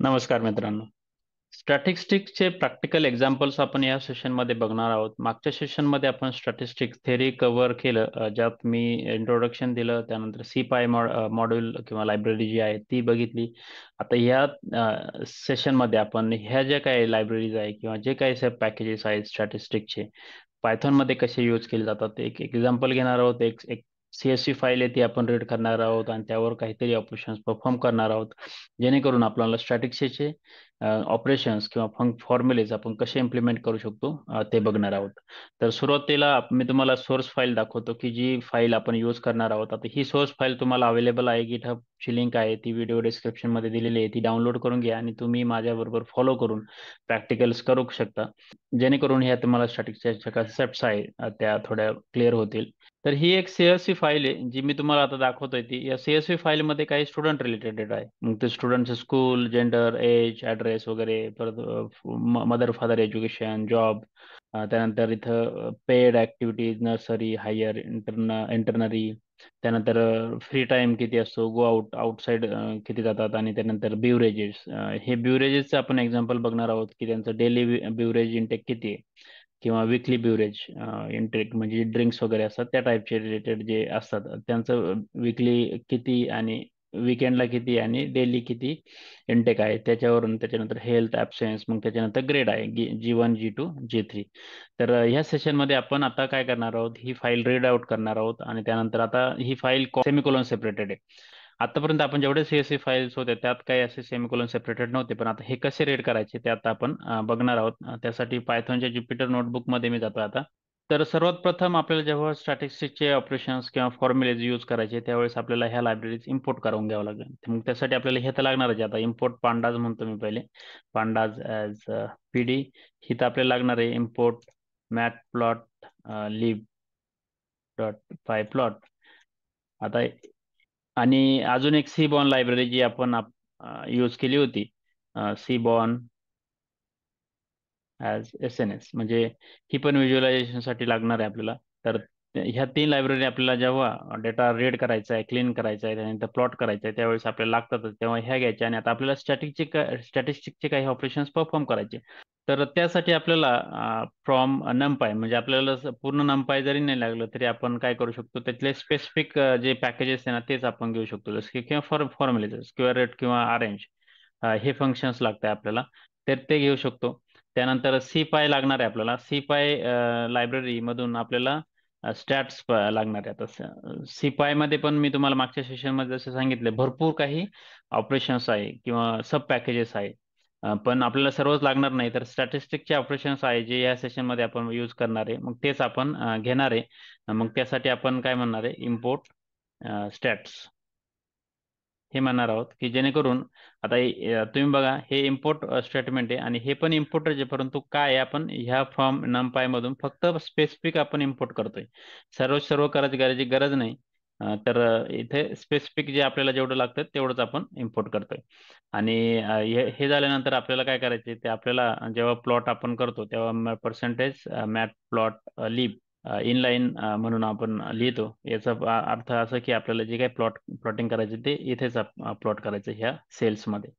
नमस्कार मित्रांनो. स्टॅटिस्टिक्सचे practical examples आपण या सेशनमध्ये बघणार आहोत. मागच्या सेशनमध्ये आपण स्टॅटिस्टिक्स थेअरी कव्हर केलं, ज्यात मी इंट्रोडक्शन दिलं, त्यानंतर सी पाय मॉड्यूल किंवा लायब्ररी जी आहे ती बघितली. आता ह्या सेशनमध्ये आपण ह्या ज्या काही लायब्ररीज आहे किंवा जे काही सब पॅकेजेस आहेत स्टॅटिस्टिक्सचे पायथॉनमध्ये कसे यूज केले जातात एक एक्झाम्पल घेणार आहोत. एक एक CSV फाईल आहे ती आपण रीड करणार आहोत आणि त्यावर काहीतरी ऑपरेशन्स परफॉर्म करणार आहोत, जेणेकरून आपल्याला स्टॅटिस्टिक्सचे ऑपरेशन्स किंवा फॉर्म्युलेज आपण कसे इम्प्लिमेंट करू शकतो ते बघणार आहोत. तर सुरुवातीला मी तुम्हाला सोर्स फाईल दाखवतो की जी फाईल आपण यूज करणार आहोत. आता ही सोर्स फाईल तुम्हाला अवेलेबल आहे, गिटहबची लिंक आहे, ती व्हिडिओ डिस्क्रिप्शनमध्ये दिलेली आहे, ती डाउनलोड करून घ्या आणि तुम्ही माझ्याबरोबर फॉलो करून प्रॅक्टिकल्स करू शकता, जेणेकरून ह्या तुम्हाला स्टॅटिस्टिक्सच्या कन्सेप्ट्स आहे त्या थोड्या क्लिअर होतील. तर ही एक CSV फाईल आहे जी मी तुम्हाला आता दाखवतोय. ती या CSV फाईलमध्ये काही स्टुडंट रिलेटेड डेटा आहे. मग ते स्टुडंटचे स्कूल, जेंडर, एज, ॲड्रेस वगैरे, परत मदर फादर एज्युकेशन, जॉब, त्यानंतर इथं पेड ॲक्टिव्हिटीज, नर्सरी, हायर, इंटरनरी, त्यानंतर फ्री टाइम किती असतो, गो आउटसाईड किती जातात, आणि त्यानंतर बिवरेजेस. हे बिवरेजेसचं आपण एक्झाम्पल बघणार आहोत की त्यांचं डेली बिवरेज इंटेक किती आहे किंवा विकली बिवरेज इंटेक म्हणजे ड्रिंक्स वगैरे असतात त्या टाईपचे रिलेटेड जे असतात त्यांचं विकली किती आणि विकेंडला किती आणि डेली किती इंटेक आहे त्याच्यावरून. त्याच्यानंतर हेल्थ ॲब्सेन्स, मग त्याच्यानंतर ग्रेड आहे G1, G2, G3. तर ह्या सेशनमध्ये आपण आता काय करणार आहोत, ही फाईल रीड आउट करणार आहोत आणि त्यानंतर आता ही फाईल सेमिकोलॉन सेपरेटेड आहे. आतापर्यंत आपण जेवढे CSV फाईल्स होते त्यात काही असे सेमिकोलॉन सेपरेटेड नव्हते, पण आता हे कसे रीड करायचे ते आता आपण बघणार आहोत. त्यासाठी पायथॉनच्या ज्युपिटर नोटबुकमध्ये मी जातो आता. तर सर्वात प्रथम आपल्याला जेव्हा स्टॅटिस्टिक्सचे ऑपरेशन्स किंवा फॉर्म्युलेज यूज करायचे त्यावेळेस आपल्याला ह्या लायब्ररीज इम्पोर्ट करून घ्यावं लागेल. मग त्यासाठी आपल्याला हे तर लागणारच आहे. आता इम्पोर्ट पांडाज म्हणतो मी पहिले, पांडाज ॲज PD. ही तर आपल्याला लागणार आहे. Import math plot Lib dot py plot. आता आणि अजून एक सी बॉर्न लायब्ररी जी आपण यूज केली होती, सी बॉर्न ॲज SNS, म्हणजे ही पण व्हिज्युअलायझेशनसाठी लागणार आहे आपल्याला. तर ह्या तीन लायब्ररी आपल्याला जेव्हा डेटा रीड करायचा आहे, क्लीन करायचा आहे, त्यानंतर प्लॉट करायचा आहे, त्यावेळेस आपल्याला लागतातच, तेव्हा ह्या घ्यायच्या. आणि आता आपल्याला स्टॅटिस्टिकचे काही ऑपरेशन्स परफॉर्म करायचे. तर त्यासाठी आपल्याला फ्रॉम नमपाय, म्हणजे आपल्याला पूर्ण नमपाय जरी नाही लागलं तरी आपण काय करू शकतो, त्यातले स्पेसिफिक जे पॅकेजेस आहे ना तेच आपण घेऊ शकतो, जसं की किंवा फॉर्म्युलेज स्क्वेअर रूट किंवा अरेंज, हे फंक्शन्स लागतात आपल्याला, तर ते घेऊ शकतो. त्यानंतर सी पाय लागणार आहे आपल्याला. सी पाय लायब्ररी मधून आपल्याला स्टॅट्स लागणार आहे. आता सी पाय मध्ये पण मी तुम्हाला मागच्या सेशन मध्ये जसं सांगितलं, भरपूर काही ऑपरेशन्स आहे किंवा सब पॅकेजेस आहे. पण आपल्याला सर्वच लागणार नाही, तर स्टॅटिस्टिकचे ऑपरेशन्स आहे जे या सेशन मध्ये आपण यूज करणार आहे, मग तेच आपण घेणार आहे. मग त्यासाठी आपण काय म्हणणार आहे, इम्पोर्ट स्टॅट्स हे म्हणणार आहोत, की जेणेकरून आता तुम्ही बघा हे इम्पोर्ट स्टेटमेंट आहे आणि हे पण इम्पोर्टच आहे, परंतु काय आहे, आपण ह्या फॉर्म नमपाय मधून फक्त स्पेसिफिक आपण इम्पोर्ट करतोय, सर्व करायची गरज नाही. तर इथे स्पेसिफिक जे आपल्याला जेवढं लागतं तेवढंच आपण इम्पोर्ट करतोय. आणि हे झाल्यानंतर आपल्याला काय करायचे, ते आपल्याला जेव्हा प्लॉट आपण करतो तेव्हा percentage matplotlib inline म्हणून आपण लिहितो. याचा अर्थ असं की आपल्याला जे काही प्लॉटिंग करायचे ते इथेच प्लॉट करायचं ह्या सेल्समध्ये.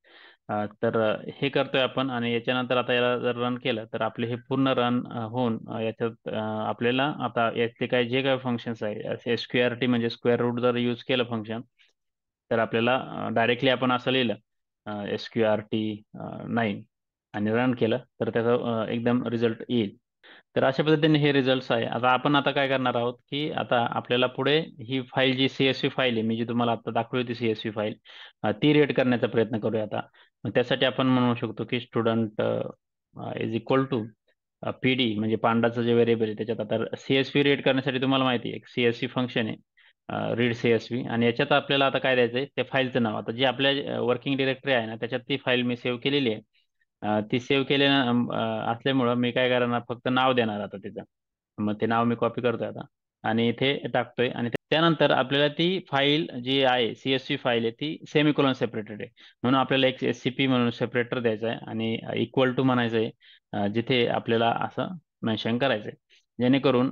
तर हे करतोय आपण. आणि याच्यानंतर आता याला जर रन केलं तर आपले हे पूर्ण रन होऊन याच्यात आपल्याला आता याचे काय जे काही फंक्शन्स आहे, SQRT म्हणजे स्क्वेअर रूट जर यूज केलं फंक्शन, तर आपल्याला डायरेक्टली आपण असं लिहिलं SQRT 9 आणि रन केलं तर त्याचा एकदम रिझल्ट येईल. तर अशा पद्धतीने हे रिझल्ट्स आहे. आता काय करणार आहोत, की आता आपल्याला पुढे ही फाईल जी CSV फाईल आहे, मी जी तुम्हाला आता दाखवली होती CSV फाईल, ती रीड करण्याचा प्रयत्न करूया आता. मग त्यासाठी आपण म्हणू शकतो की student is equal to PD, म्हणजे पांडाचं जे व्हेरिएबल आहे त्याच्यात. आता CSV रीड करण्यासाठी तुम्हाला माहिती आहे एक CSV फंक्शन आहे, रीड CSV, आणि याच्यात आपल्याला आता काय द्यायचं आहे, त्या फाईलचं नाव. आता जी आपल्या वर्किंग डिरेक्टरी आहे ना त्याच्यात ती फाईल मी सेव्ह केलेली आहे. ती सेव्ह केले असल्यामुळं मी काय करणार, फक्त नाव देणार आता तिचं. मग ते नाव मी कॉपी करतोय आता आणि इथे टाकतोय. आणि त्यानंतर आपल्याला ती फाईल जी आहे CSV फाईल आहे ती सेमिकोलॉन सेपरेटेड आहे, म्हणून आपल्याला एक SCP म्हणून सेपरेटर द्यायचा आहे आणि इक्वल टू म्हणायचं आहे, जिथे आपल्याला असं मेन्शन करायचं आहे, जेणेकरून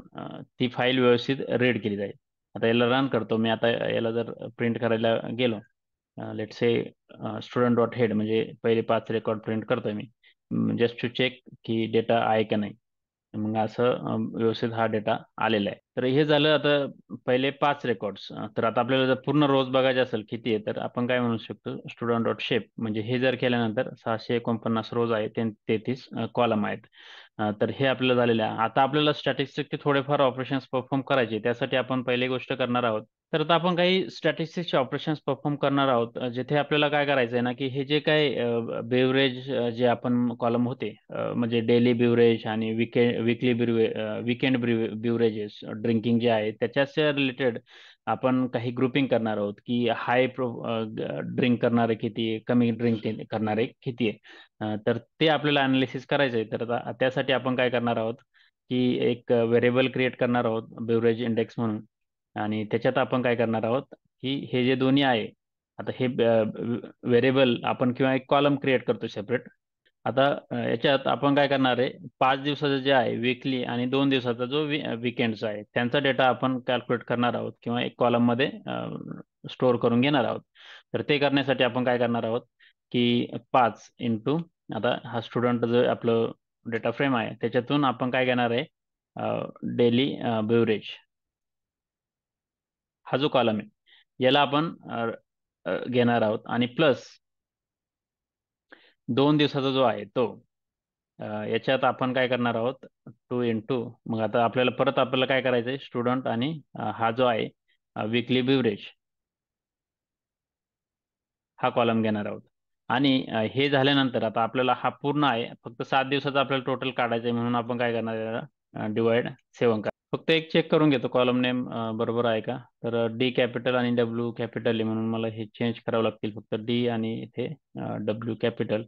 ती फाईल व्यवस्थित रीड केली जाईल. आता याला रन करतो मी. आता याला जर प्रिंट करायला गेलो लेट से स्टुडंट डॉट हेड म्हणजे पहिले 5 रेकॉर्ड प्रिंट करतोय मी जस्ट टू चेक की डेटा आहे का नाही. मग असं व्यवस्थित हा डेटा आलेला आहे. तर हे झालं आता पहिले 5 रेकॉर्ड्स. तर आता आपल्याला जर पूर्ण रोज बघायचे असेल किती आहे तर आपण काय म्हणू शकतो, स्टुडंट डॉट शेप म्हणजे हे जर केल्यानंतर 649 रोज आहे, 33 कॉलम आहेत. तर हे आपल्याला झालेलं आहे. आता आपल्याला स्टॅटिस्टिकचे थोडेफार ऑपरेशन्स परफॉर्म करायचे, त्यासाठी आपण पहिली गोष्ट करणार आहोत. तर आता आपण काही स्टॅटिस्टिक्सचे ऑपरेशन्स परफॉर्म करणार आहोत, जिथे आपल्याला काय करायचं आहे ना, की हे जे काही बेवरेज जे आपण कॉलम होते, म्हणजे डेली बिवरेज आणि विकली विकेंड बिवरेजेस ड्रिंकिंग जे आहे त्याच्याशी रिलेटेड आपण काही ग्रुपिंग करणार आहोत, की हाय ड्रिंक करणारे किती आहे, कमी ड्रिंक करणारे किती आहे. तर ते आपल्याला अनालिसिस करायचं आहे. तर त्यासाठी आपण काय करणार आहोत, की एक व्हेरिएबल क्रिएट करणार आहोत बेवरेज इंडेक्स म्हणून. आणि त्याच्यात आपण काय करणार आहोत, की हे जे दोन्ही आहे, आता हे व्हेरिएबल आपण किंवा एक कॉलम क्रिएट करतो सेपरेट. आता याच्यात आपण काय करणार आहे, 5 दिवसाचं जे आहे वीकली आणि 2 दिवसाचा जो विकेंडचा आहे त्यांचा डेटा आपण कॅल्क्युलेट करणार आहोत किंवा एक कॉलम मध्ये स्टोअर करून घेणार आहोत. तर ते करण्यासाठी आपण काय करणार आहोत, की 5 आता हा स्टुडंट जो आपलं डेटा फ्रेम आहे त्याच्यातून आपण काय घेणार आहे, डेली बेवरेज हा जो कॉलम आहे याला आपण घेणार आहोत आणि प्लस 2 दिवसाचा जो आहे तो. याच्यात आपण काय करणार आहोत, 2 मग आता आपल्याला परत आपल्याला काय करायचंय, स्टुडंट आणि हा जो आहे विकली बिवरेज हा कॉलम घेणार आहोत. आणि हे झाल्यानंतर आता आपल्याला हा पूर्ण आहे, फक्त 7 दिवसाचा आपल्याला टोटल काढायचं आहे, म्हणून आपण काय करणार आहे, डिवाइड 7 का. फक्त एक चेक करून घेतो कॉलम नेम बरोबर आहे का. तर डी कॅपिटल आणि डब्ल्यू कॅपिटल आहे, म्हणून मला हे चेंज करावं लागतील, फक्त डी आणि इथे डब्ल्यू कॅपिटल.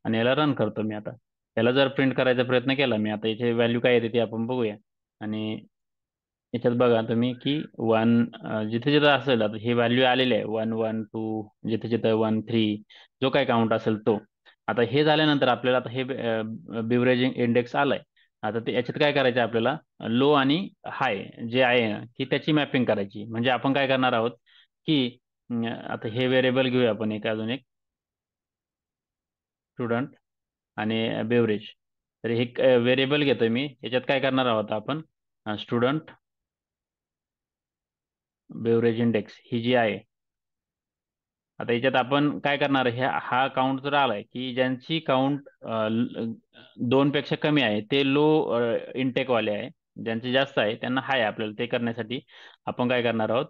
आणि याला रन करतो मी आता. याला जर प्रिंट करायचा प्रयत्न केला मी, आता याचे व्हॅल्यू काय येते ते आपण बघूया. आणि याच्यात बघा तुम्ही की 1 जिथे जिथे असेल, आता हे व्हॅल्यू आलेले आहे 1 1 2, जिथे जिथे 1 3 जो काय काउंट असेल तो. आता हे झाल्यानंतर आपल्याला आता हे बिवरेजिंग इंडेक्स आलाय. आता ते याच्यात काय करायचं आहे आपल्याला, लो आणि हाय जे आहे ना की त्याची मॅपिंग करायची. म्हणजे आपण काय करणार आहोत, की आता हे व्हेरिएबल घेऊया आपण एक अजून एक स्टुडंट आणि बेवरेज. तर हे व्हेरिएबल घेतोय मी, याच्यात काय करणार आहोत आपण, स्टुडंट बेवरेज इंडेक्स ही जी आहे. आता याच्यात आपण काय करणार आहे, हा काउंट जर आलाय की ज्यांची काउंट 2 पेक्षा कमी आहे ते लो इनटेक वाले आहे, ज्यांचे जास्त आहे त्यांना हाय. आपल्याला ते करण्यासाठी आपण काय करणार आहोत,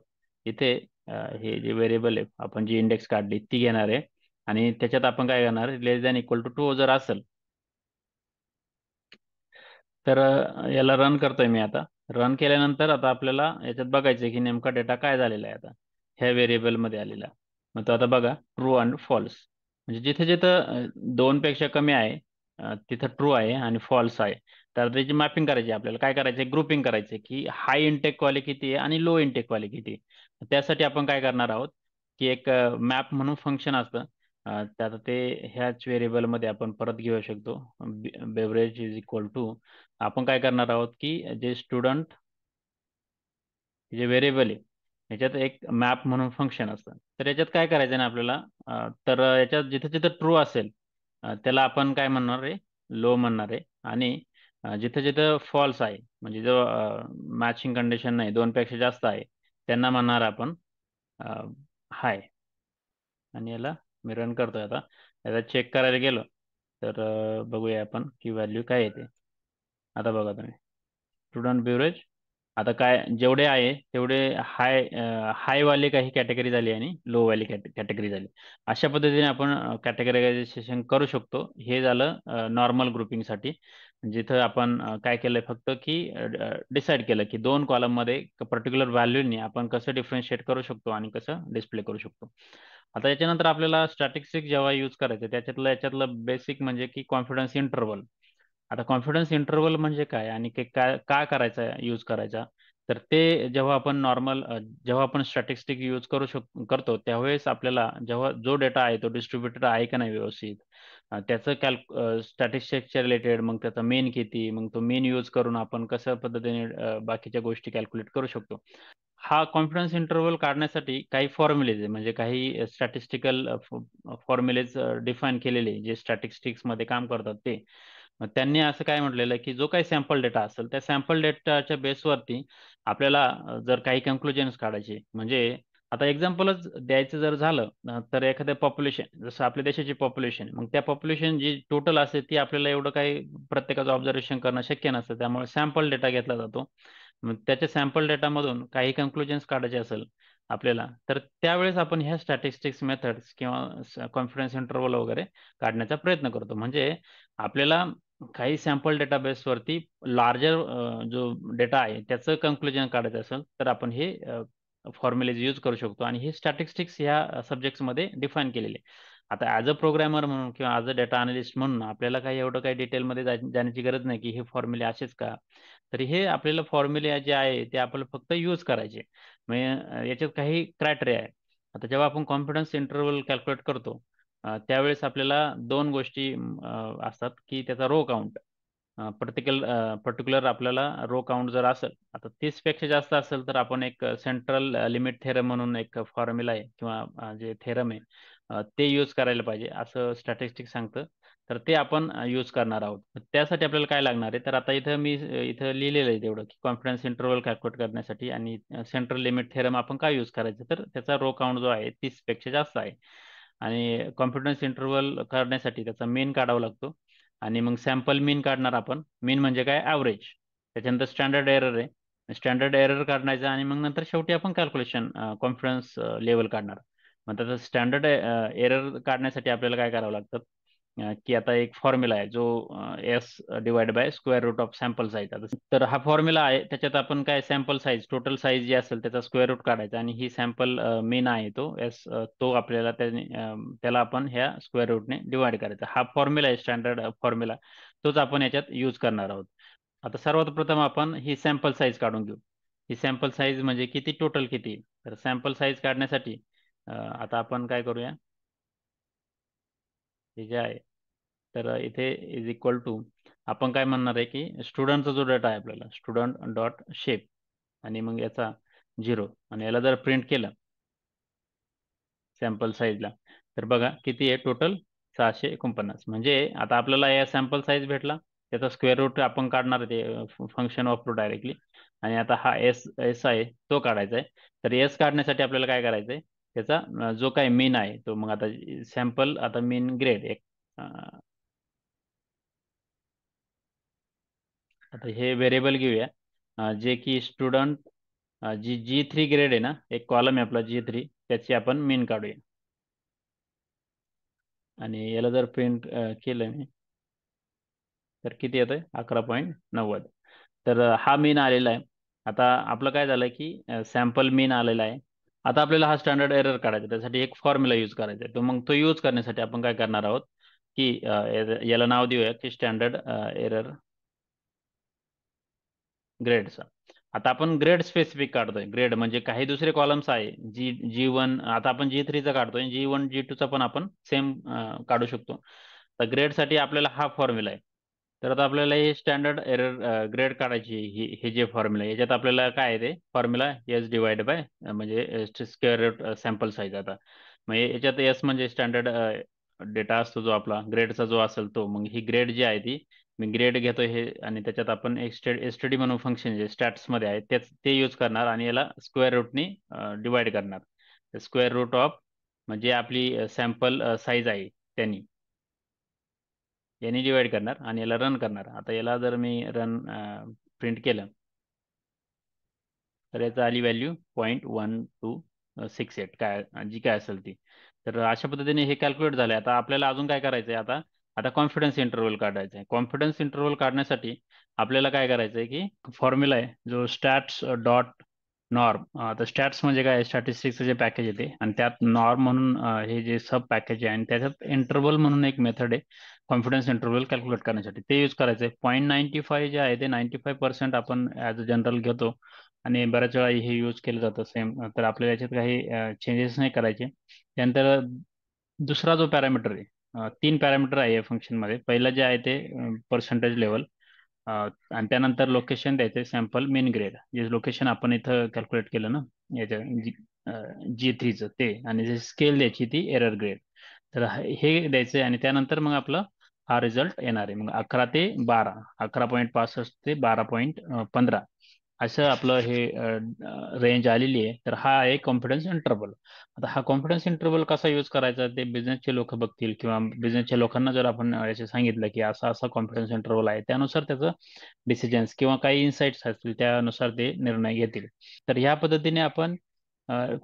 इथे हे जे व्हेरिएबल आहे आपण जी इंडेक्स काढली ती घेणार आहे. आणि त्याच्यात आपण काय करणार, लेस दॅन इक्वल टू 2 जर असेल तर याला रन करतोय मी आता. रन केल्यानंतर आता आपल्याला याच्यात बघायचं की नेमका डेटा काय झालेला आहे आता ह्या व्हेरिएबल मध्ये आलेला. मग तो आता बघा ट्रू अँड फॉल्स, म्हणजे जिथे जिथं 2 पेक्षा कमी आहे तिथं ट्रू आहे आणि फॉल्स आहे. तर त्याची मॅपिंग करायची आपल्याला. काय करायचं, ग्रुपिंग करायचे की हाय इंटेक वाले किती आहे आणि लो इंटेक वाले किती आहे. त्यासाठी आपण काय करणार आहोत, की एक मॅप म्हणून फंक्शन असतं. त्यात ते ह्याच व्हेरिएबलमध्ये आपण परत घेऊ शकतो, बेवरेज इज इक्वल टू. आपण काय करणार आहोत, की जे स्टुडंट जे व्हेरिएबल आहे याच्यात एक मॅप म्हणून फंक्शन असतं. तर याच्यात काय करायचं ना आपल्याला, तर याच्यात जिथे जिथे ट्रू असेल त्याला आपण काय म्हणणार आहे, लो म्हणणार आहे. आणि जिथे जिथे फॉल्स आहे म्हणजे जो मॅचिंग कंडिशन नाही 2 पेक्षा जास्त आहे त्यांना म्हणणार आपण हाय. आणि याला मी रन करतोय आता. याला चेक करायला गेलो तर बघूया आपण की व्हॅल्यू काय येते. आता बघा तुम्ही स्टुडंट बिवरेज आता काय जेवढे आहे तेवढे हाय वाले काही कॅटेगरी झाली आणि लो वाली कॅटेगरी झाली. अशा पद्धतीने आपण कॅटेगरायझेशन करू शकतो. हे झालं नॉर्मल ग्रुपिंगसाठी, जिथं आपण काय केलंय फक्त की डिसाईड केलं की 2 कॉलममध्ये पर्टिक्युलर व्हॅल्यूनी आपण कसं डिफरन्शिएट करू शकतो आणि कसं डिस्प्ले करू शकतो. आता याच्यानंतर आपल्याला स्टॅटिस्टिक्स जेव्हा यूज करायचं याच्यातलं बेसिक म्हणजे की कॉन्फिडन्स इंटरवल. आता कॉन्फिडन्स इंटरवल म्हणजे काय आणि का करायचा यूज करायचा. तर ते जेव्हा आपण जेव्हा आपण स्टॅटिस्टिक यूज करतो त्यावेळेस आपल्याला जेव्हा जो डेटा आहे तो डिस्ट्रीब्युटेड आहे का नाही व्यवस्थित, त्याचं स्टॅटिस्टिक्सच्या रिलेटेड, मग त्याचा मेन किती, मग तो मेन यूज करून आपण कशा पद्धतीने बाकीच्या गोष्टी कॅल्क्युलेट करू शकतो. हा कॉन्फिडन्स इंटरव्हल काढण्यासाठी काही फॉर्म्युलेज आहे, म्हणजे काही स्टॅटिस्टिकल फॉर्म्युलेज डिफाईन केलेले जे स्टॅटिस्टिक्स मध्ये काम करतात ते. त्यांनी असं काय म्हटलेलं आहे की जो काही सॅम्पल डेटा असेल त्या सॅम्पल डेटाच्या बेसवरती आपल्याला जर काही कन्क्लुजन्स काढायचे, म्हणजे आता एक्झाम्पलच द्यायचं जर झालं तर एखाद्या पॉप्युलेशन, जसं आपल्या देशाची पॉप्युलेशन, मग त्या पॉप्युलेशन जी टोटल असते ती आपल्याला एवढं काही प्रत्येकाचं ऑब्झर्वेशन करणं शक्य नसतं, त्यामुळे सॅम्पल डेटा घेतला जातो. मग त्याच्या सॅम्पल डेटामधून काही कन्क्लुजन्स काढायचे असेल आपल्याला, तर त्यावेळेस आपण ह्या स्टॅटिस्टिक्स मेथड्स किंवा कॉन्फिडन्स इंटरव्हल वगैरे काढण्याचा प्रयत्न करतो. म्हणजे आपल्याला काही सॅम्पल डेटाबेसवरती लार्जर जो डेटा आहे त्याचं कन्क्लुजन काढायचं असेल तर आपण हे फॉर्म्युलेज यूज करू शकतो, आणि हे स्टॅटिस्टिक्स ह्या सब्जेक्ट्समध्ये डिफाईन केलेले. आता ॲज अ प्रोग्रॅमर म्हणून किंवा ॲज अ डेटा अनालिस्ट म्हणून आपल्याला काही एवढं काही डिटेलमध्ये जाण्याची गरज नाही की हे फॉर्म्युले असेच का. तर हे आपल्याला फॉर्म्युले जे आहे ते आपल्याला फक्त यूज करायचे. म्हणजे याच्यात काही क्रायटेरिया आहे. आता जेव्हा आपण कॉन्फिडन्स इंटरव्हल कॅल्क्युलेट करतो त्यावेळेस आपल्याला दोन गोष्टी असतात की त्याचा रो काउंट, पर्टिक्युलर आपल्याला रो काउंट जर असेल, आता 30 पेक्षा जास्त असेल तर आपण एक सेंट्रल लिमिट थेरम म्हणून एक फॉर्म्युला आहे किंवा जे थेरम आहे ते यूज करायला पाहिजे असं स्टॅटिस्टिक्स सांगतं. तर ते आपण यूज करणार आहोत. त्यासाठी आपल्याला काय लागणार आहे, तर आता इथं मी इथं लिहिलेलं आहे तेवढं की कॉन्फिडन्स इंटरव्हल कॅल्क्युलेट करण्यासाठी आणि सेंट्रल लिमिट थेरम आपण काय यूज करायचं, तर त्याचा रो काउंट जो आहे 30 पेक्षा जास्त आहे. आणि कॉन्फिडन्स इंटरव्हल करण्यासाठी त्याचा मेन काढावा लागतो. आणि मग सॅम्पल मीन काढणार आपण. मीन म्हणजे काय, ॲव्हरेज. त्याच्यानंतर स्टँडर्ड एरर आहे, स्टँडर्ड एरर काढण्याचं, आणि मग नंतर शेवटी आपण कॅल्क्युलेशन कॉन्फिडन्स लेवल काढणार. मग त्याचं स्टँडर्ड एरर काढण्यासाठी आपल्याला काय करावं लागतं की आता एक फॉर्म्युला आहे जो S divide by square root of sample size. तर हा फॉर्म्युला आहे, त्याच्यात आपण काय सॅम्पल साईज, टोटल साईज जे असेल त्याचा स्क्वेअर रूट काढायचा, आणि ही सॅम्पल मीन आहे तो एस, तो आपल्याला त्याला आपण ह्या स्क्वेअर रूटने डिवाइड करायचा. हा फॉर्म्युला आहे स्टँडर्ड फॉर्म्युला, तोच आपण याच्यात यूज करणार आहोत. आता सर्वात प्रथम आपण ही सॅम्पल साईज काढून घेऊ. ही सॅम्पल साईज म्हणजे किती, टोटल किती. तर सॅम्पल साईज काढण्यासाठी आता आपण काय करूया, हे जे आहे तर इथे इज इक्वल टू आपण काय म्हणणार आहे की स्टुडंटचा जो डेटा आहे आपल्याला स्टुडंट डॉट शेप, आणि मग याचा 0, आणि याला जर प्रिंट केलं सॅम्पल साईजला तर बघा किती आहे टोटल, 649. म्हणजे आता आपल्याला या सॅम्पल साईज भेटला, त्याचा स्क्वेअर रूट आपण काढणार ते फंक्शन वापरू डायरेक्टली. आणि आता हा एस एस आहे तो काढायचा आहे. तर एस काढण्यासाठी आपल्याला काय करायचं आहे, त्याचा जो काही मीन आहे तो, मग आता सॅम्पल, आता मीन ग्रेड एक आता हे व्हेरिएबल घेऊया जे की स्टुडंट जी3 ग्रेड आहे ना, एक कॉलम आहे आपला G3, त्याची आपण मीन काढूया. आणि याला जर प्रिंट केलं मी तर किती येतंय, 11.90. तर हा मीन आलेला आहे. आता आपलं काय झालं की सॅम्पल मीन आलेला आहे. आता आपल्याला हा स्टँडर्ड एरर काढायचा, त्यासाठी एक फॉर्म्युला यूज करायचा आहे. तर मग तो यूज करण्यासाठी आपण काय करणार आहोत की याला नाव देऊया की स्टँडर्ड एरर ग्रेडचा. आता आपण ग्रेड स्पेसिफिक काढतोय. ग्रेड म्हणजे काही दुसरे कॉलम्स आहे G1, आता आपण G3चा काढतोय, G1 G2चा पण आपण सेम काढू शकतो. तर ग्रेडसाठी आपल्याला हा फॉर्म्युला आहे. तर आता आपल्याला हे स्टँडर्ड एरर ग्रेड काढायची, हे जे फॉर्म्युला आहे याच्यात आपल्याला काय आहे ते फॉर्म्युला एस डिवाइड बाय म्हणजे स्क्वेअर रूट सॅम्पल साईज. आता म्हणजे याच्यात एस म्हणजे स्टँडर्ड डेटा असतो जो आपला ग्रेडचा जो असेल तो, मग ही ग्रेड जी आहे ती मी ग्रेड घेतोय हे, आणि त्याच्यात आपण एक स्टडी म्हणून फंक्शन जे स्टॅट्स मध्ये आहे ते यूज करणार, आणि याला स्क्वेअर रूटनी डिवाइड करणार. स्क्वेअर रूट ऑफ म्हणजे आपली सॅम्पल साईज आहे त्यांनी, यांनी डिवाइड करणार आणि याला रन करणार. आता याला जर मी रन प्रिंट केलं तर याचा आली व्हॅल्यू 0.1268 काय जी काय असेल ती. तर अशा पद्धतीने हे कॅल्क्युलेट झालंय. आता आपल्याला अजून काय करायचं आहे, आता आता कॉन्फिडन्स इंटरव्हल काढायचा आहे. कॉन्फिडन्स इंटरव्हल काढण्यासाठी आपल्याला काय करायचं आहे की फॉर्म्युला आहे जो स्टॅट्स डॉट नॉर्म. आता स्टॅट्स म्हणजे काय, स्टॅटिस्टिक्सचं जे पॅकेज येते, आणि त्यात नॉर्म म्हणून हे जे सब पॅकेज आहे, आणि त्याच्यात इंटरव्हल म्हणून एक मेथड आहे कॉन्फिडन्स इंटरव्हल कॅल्क्युलेट करण्यासाठी, ते यूज करायचं आहे. 0.95 जे आहे ते 95% आपण ॲज अ जनरल घेतो, आणि बऱ्याच वेळा हे यूज केलं जातं सेम. तर आपल्याला याच्यात काही चेंजेस नाही करायचे. त्यानंतर दुसरा जो पॅरामीटर आहे, 3 पॅरामीटर आहे या फंक्शनमध्ये. पहिलं जे आहे ते पर्सेंटेज लेवल, आणि त्यानंतर लोकेशन द्यायचे सॅम्पल मेन ग्रेड, जे लोकेशन आपण इथं कॅल्क्युलेट केलं ना याच्या G3चं ते, आणि जे स्केल द्यायची ती एरर ग्रेड. तर हे द्यायचं आहे, आणि त्यानंतर मग आपला हा रिझल्ट येणार आहे. मग 11 ते 12, 11.65 ते 12.15 असं आपलं हे रेंज आलेली आहे. तर हा आहे कॉन्फिडन्स इंटरव्हल. आता हा कॉन्फिडन्स इंटरव्हल कसा यूज करायचा ते बिझनेसचे लोक बघतील, किंवा बिझनेसच्या लोकांना जर आपण याचे सांगितलं की असा असा कॉन्फिडन्स इंटरव्हल आहे, त्यानुसार त्याचं डिसिजन्स किंवा काही इन्साइट्स असतील त्यानुसार ते निर्णय घेतील. तर ह्या पद्धतीने आपण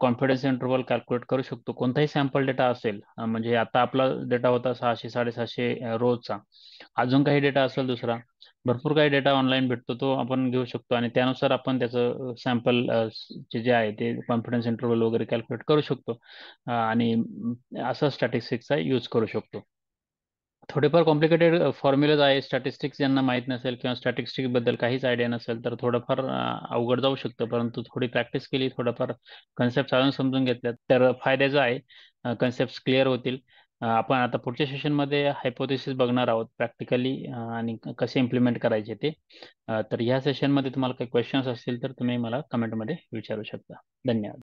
कॉन्फिडन्स इंटरव्हल कॅल्क्युलेट करू शकतो. कोणताही सॅम्पल डेटा असेल, म्हणजे आता आपला डेटा होता 600 साडेसहाशे रोजचा, अजून काही डेटा असेल दुसरा, भरपूर काही डेटा ऑनलाईन भेटतो, तो आपण घेऊ शकतो, आणि त्यानुसार आपण त्याचं सॅम्पल जे आहे ते कॉन्फिडन्स इंटरव्हल वगैरे कॅल्क्युलेट करू शकतो. आणि असं स्टॅटिस्टिक्सचा यूज करू शकतो. थोडेफार कॉम्प्लिकेटेड फॉर्म्युलाज आहे, स्टॅटिस्टिक्स ज्यांना माहीत नसेल किंवा स्टॅटिस्टिक्स बद्दल काहीच आयडिया नसेल तर थोडंफार अवघड जाऊ शकतं, परंतु थोडी प्रॅक्टिस केली, थोडंफार कन्सेप्ट अजून समजून घेतल्यात तर फायद्याचं आहे. कन्सेप्ट क्लिअर होतील. आपण आता पुढच्या सेशनमध्ये हायपोथेसिस बघणार आहोत प्रॅक्टिकली, आणि कसे इम्प्लिमेंट करायचे ते. तर ह्या सेशनमध्ये तुम्हाला काही क्वेश्चन्स असतील तर तुम्ही मला कमेंटमध्ये विचारू शकता. धन्यवाद.